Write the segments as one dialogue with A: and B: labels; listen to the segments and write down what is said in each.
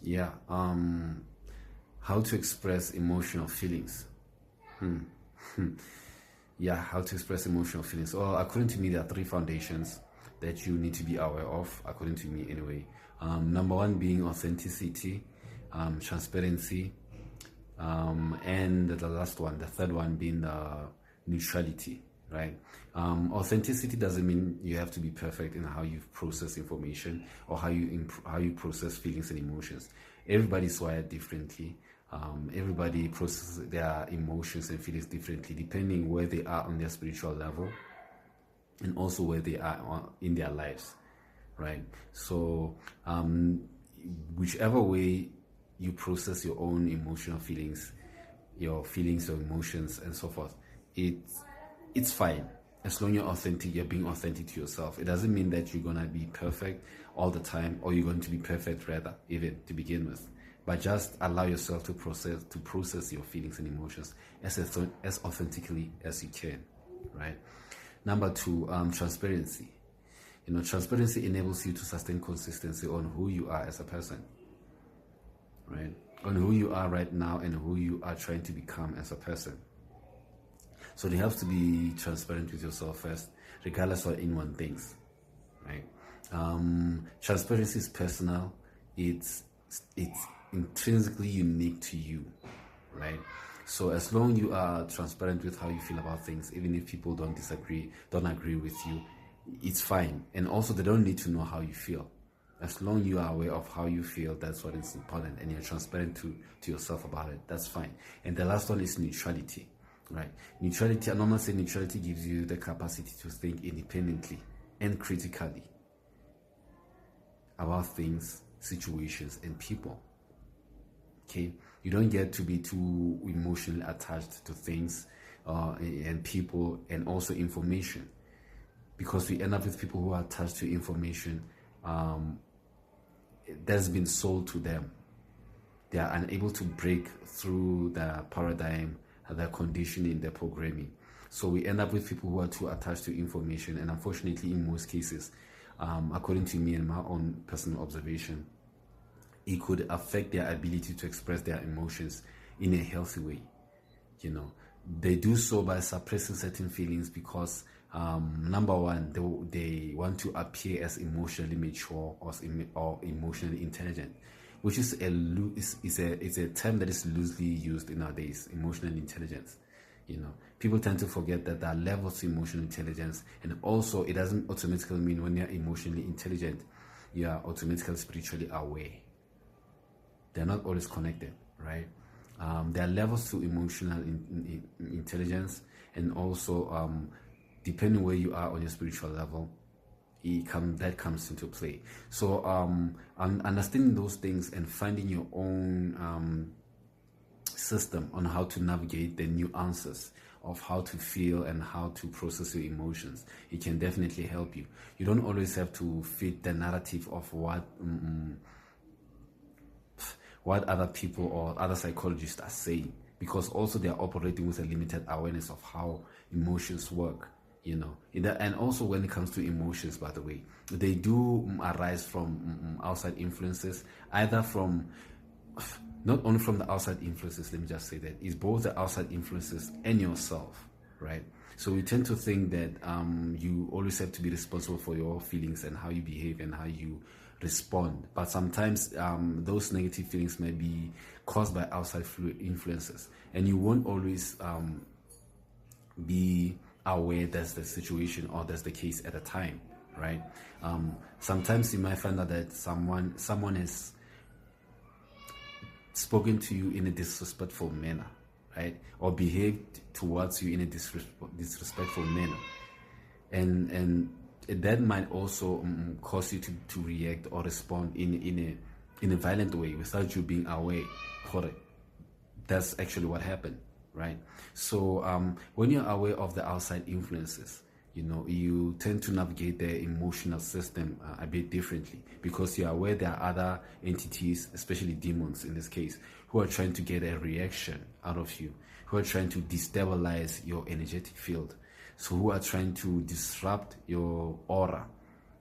A: Yeah. How to express emotional feelings. Yeah, how to express emotional feelings. Well, according to me, there are three foundations that you need to be aware of, according to me, anyway. Number one being authenticity, transparency, and the last one, the third one being neutrality, right? Authenticity doesn't mean you have to be perfect in how you process information or how you process feelings and emotions. Everybody's wired differently. Everybody processes their emotions and feelings differently depending where they are on their spiritual level and also where they are in their lives, right? So whichever way you process your own emotional feelings, your emotions, and so forth, it's fine as long as you're authentic. You're being authentic to yourself. It doesn't mean that you're gonna be perfect all the time, or you're going to be perfect rather, even to begin with. But just allow yourself to process your feelings and emotions as authentically as you can, right? Number two, transparency. Transparency enables you to sustain consistency on who you are as a person, right? On who you are right now and who you are trying to become as a person. So you have to be transparent with yourself first, regardless of inward things, right? Transparency is personal. It's intrinsically unique to you, right? So as long as you are transparent with how you feel about things, even if people don't agree with you, it's fine. And also they don't need to know how you feel. As long as you are aware of how you feel, that's what is important, and you're transparent to yourself about it, that's fine. And the last one is neutrality, right? Neutrality, I normally say neutrality gives you the capacity to think independently and critically about things, situations, and people. Okay, you don't get to be too emotionally attached to things and people and also information, because we end up with people who are attached to information that's been sold to them. They are unable to break through the paradigm, the conditioning, the programming. So we end up with people who are too attached to information, and unfortunately, in most cases, according to me and my own personal observation, it could affect their ability to express their emotions in a healthy way. They do so by suppressing certain feelings because number one, they want to appear as emotionally mature or emotionally intelligent, which is a term that is loosely used nowadays. Emotional intelligence. People tend to forget that there are levels to emotional intelligence, and also it doesn't automatically mean when you're emotionally intelligent you are automatically spiritually aware. They're not always connected, right? There are levels to emotional intelligence, and also depending where you are on your spiritual level, that comes into play. So understanding those things and finding your own system on how to navigate the nuances of how to feel and how to process your emotions, it can definitely help you. You don't always have to fit the narrative of what other people or other psychologists are saying, because also they are operating with a limited awareness of how emotions work. And also when it comes to emotions, by the way, they do arise from outside influences, either from not only from the outside influences. Let me just say that it's both the outside influences and yourself, right? So we tend to think that you always have to be responsible for your feelings and how you behave and how you respond, but sometimes those negative feelings may be caused by outside influences, and you won't always be aware that's the situation or that's the case at a time, right? Sometimes you might find out that someone has spoken to you in a disrespectful manner, right? Or behaved towards you in a disrespectful manner, and that might also cause you to react or respond in a violent way without you being aware for it. That's actually what happened, right? So when you're aware of the outside influences, you tend to navigate the emotional system a bit differently, because you're aware there are other entities, especially demons in this case, who are trying to get a reaction out of you, who are trying to destabilize your energetic field, so who are trying to disrupt your aura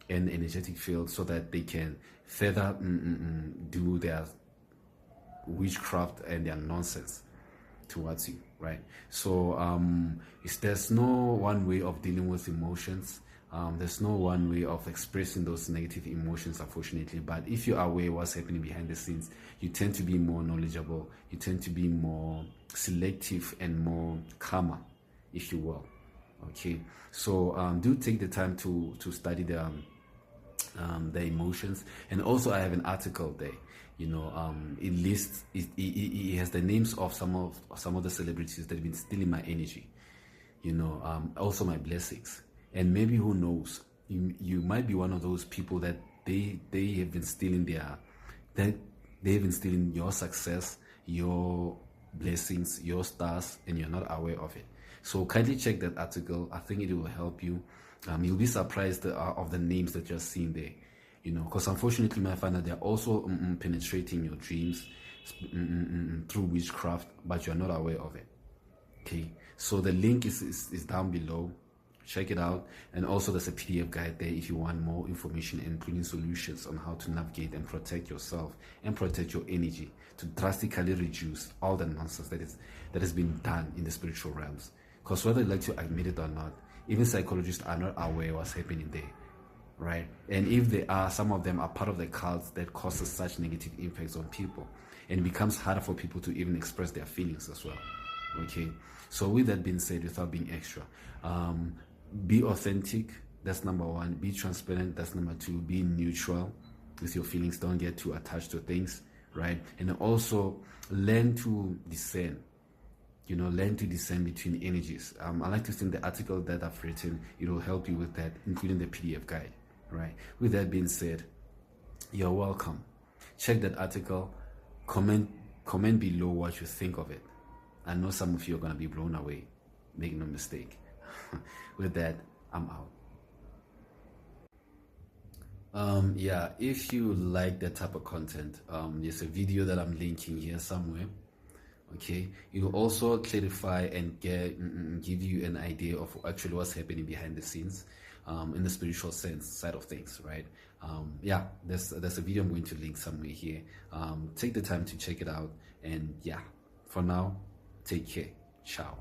A: and energetic field so that they can further do their witchcraft and their nonsense towards you, right? So there's no one way of dealing with emotions. There's no one way of expressing those negative emotions, unfortunately. But if you are aware what's happening behind the scenes, you tend to be more knowledgeable, you tend to be more selective and more calmer, if you will. Okay, so do take the time to study the emotions. And also I have an article there, it lists, it has the names of some of the celebrities that have been stealing my energy, also my blessings. And maybe, who knows, you might be one of those people that they have been stealing your success, your blessings, your stars, and you're not aware of it. So kindly check that article. I think it will help you. You'll be surprised of the names that you're seeing there, because unfortunately, my find that they're also penetrating your dreams through witchcraft, but you're not aware of it. Okay, so the link is down below. Check it out. And also there's a PDF guide there if you want more information, including solutions on how to navigate and protect yourself and protect your energy to drastically reduce all the nonsense that has been done in the spiritual realms. Because whether you like to admit it or not, even psychologists are not aware what's happening there, right? And if they are, some of them are part of the cults that causes such negative impacts on people, and it becomes harder for people to even express their feelings as well. Okay, so with that being said, without being extra, be authentic, that's number one. Be transparent, that's number two. Be neutral with your feelings. Don't get too attached to things, right? And also learn to discern. Learn to discern between energies. I like to think the article that I've written, it will help you with that, including the PDF guide, right? With that being said, you're welcome. Check that article. Comment below what you think of it. I know some of you are going to be blown away. Make no mistake. With that, I'm out. Yeah, if you like that type of content, there's a video that I'm linking here somewhere. Okay, it will also clarify and give you an idea of actually what's happening behind the scenes, in the spiritual sense side of things, right? Yeah, there's a video I'm going to link somewhere here. Take the time to check it out, and yeah, for now, take care. Ciao.